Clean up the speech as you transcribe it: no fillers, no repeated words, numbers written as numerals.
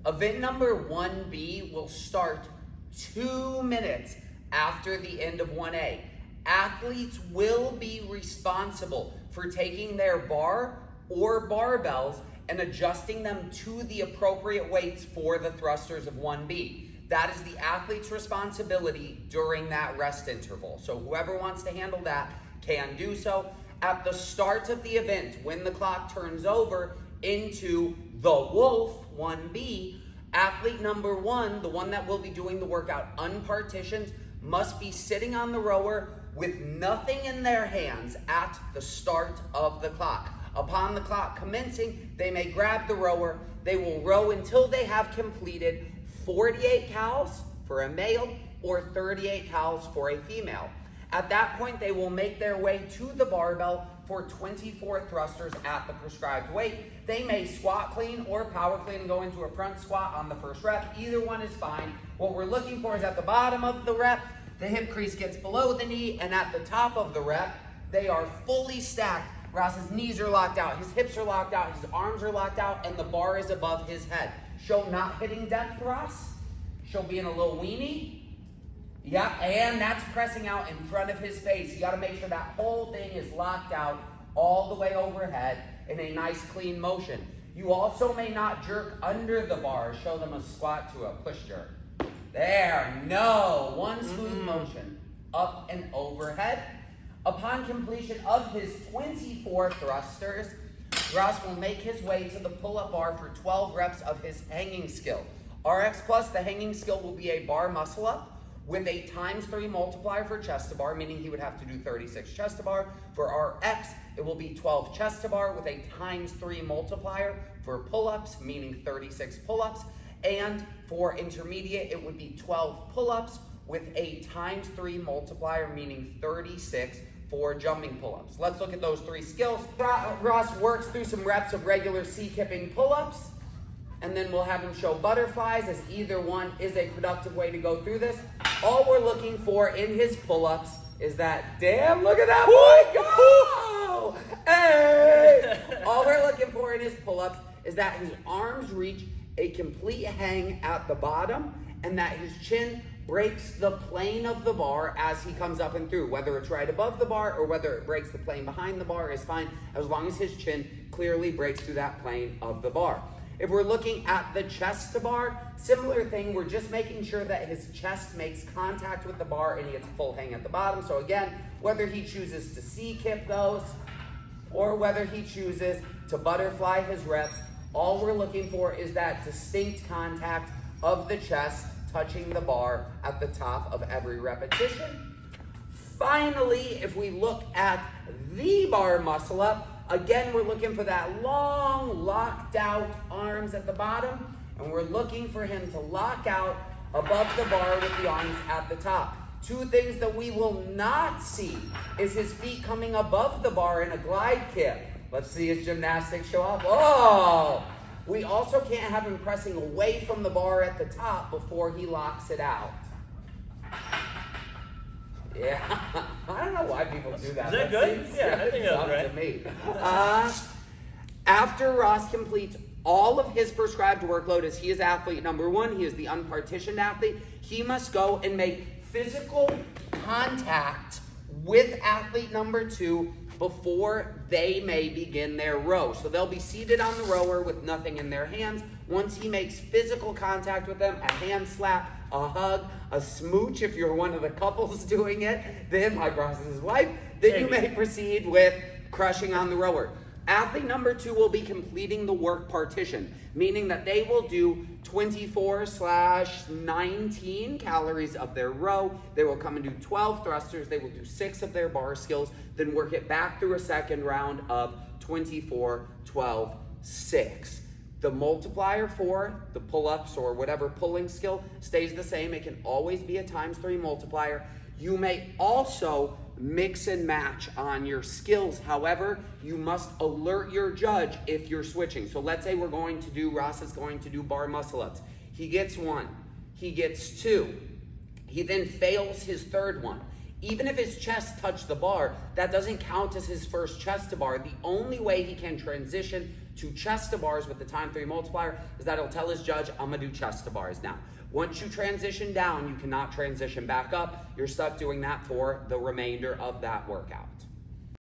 Event number 1B will start 2 minutes after the end of 1A. Athletes will be responsible for taking their bar or barbells and adjusting them to the appropriate weights for the thrusters of 1B. That is the athlete's responsibility during that rest interval. So whoever wants to handle that can do so. At the start of the event, when the clock turns over into the Wolf 1B, athlete number 1, the one that will be doing the workout unpartitioned, must be sitting on the rower with nothing in their hands at the start of the clock. Upon the clock commencing, they may grab the rower. They will row until they have completed 48 cows for a male or 38 cows for a female. At that point, they will make their way to the barbell for 24 thrusters at the prescribed weight. They may squat clean or power clean and go into a front squat on the first rep. Either one is fine. What we're looking for is at the bottom of the rep, the hip crease gets below the knee, and at the top of the rep, they are fully stacked. Ross's knees are locked out, his hips are locked out, his arms are locked out, and the bar is above his head. Show not hitting depth, Ross. Show being a little weenie. Yeah, and that's pressing out in front of his face. You got to make sure that whole thing is locked out all the way overhead in a nice clean motion. You also may not jerk under the bar. Show them a squat to a push jerk. There, no, one smooth motion, up and overhead. Upon completion of his 24 thrusters, Ross will make his way to the pull-up bar for 12 reps of his hanging skill. RX Plus, the hanging skill, will be a bar muscle up with a ×3 multiplier for chest to bar, meaning he would have to do 36 chest to bar. For RX, it will be 12 chest to bar with a ×3 multiplier for pull-ups, meaning 36 pull-ups. And for intermediate, it would be 12 pull-ups with a ×3 multiplier, meaning 36 for jumping pull-ups. Let's look at those 3 skills. Ross works through some reps of regular C-kipping pull-ups, and then we'll have him show butterflies, as either one is a productive way to go through this. All we're looking for in his pull-ups is that, damn, look at that boy go! Hey! All we're looking for in his pull-ups is that his arms reach a complete hang at the bottom, and that his chin breaks the plane of the bar as he comes up and through. Whether it's right above the bar or whether it breaks the plane behind the bar is fine, as long as his chin clearly breaks through that plane of the bar. If we're looking at the chest to bar, similar thing, we're just making sure that his chest makes contact with the bar and he gets a full hang at the bottom. So again, whether he chooses to C-kip those or whether he chooses to butterfly his reps, all we're looking for is that distinct contact of the chest touching the bar at the top of every repetition. Finally, if we look at the bar muscle up, again, we're looking for that long, locked out arms at the bottom, and we're looking for him to lock out above the bar with the arms at the top. 2 things that we will not see is his feet coming above the bar in a glide kip. Let's see his gymnastics show up. Oh! We also can't have him pressing away from the bar at the top before he locks it out. Yeah, I don't know why people do that. Is that good? Yeah, I think that was right. To me. After Ross completes all of his prescribed workload, as he is athlete number 1, he is the unpartitioned athlete, he must go and make physical contact with athlete number 2 before they may begin their row. So they'll be seated on the rower with nothing in their hands. Once he makes physical contact with them, a hand slap, a hug, a smooch if you're one of the couples doing it, then, like Ross is his wife, then you may proceed with crushing on the rower. Athlete number 2 will be completing the work partition, meaning that they will do 24/19 calories of their row. They will come and do 12 thrusters. They will do 6 of their bar skills, then work it back through a second round of 24, 12, 6. The multiplier for the pull-ups or whatever pulling skill stays the same. It can always be a ×3 multiplier. You may also mix and match on your skills. However, you must alert your judge if you're switching. So let's say Ross is going to do bar muscle ups. He gets 1, he gets 2. He then fails his 3rd one. Even if his chest touched the bar, that doesn't count as his first chest to bar. The only way he can transition to chest to bars with the time 3 multiplier is that it'll tell his judge, I'm gonna do chest to bars now. Once you transition down, you cannot transition back up. You're stuck doing that for the remainder of that workout.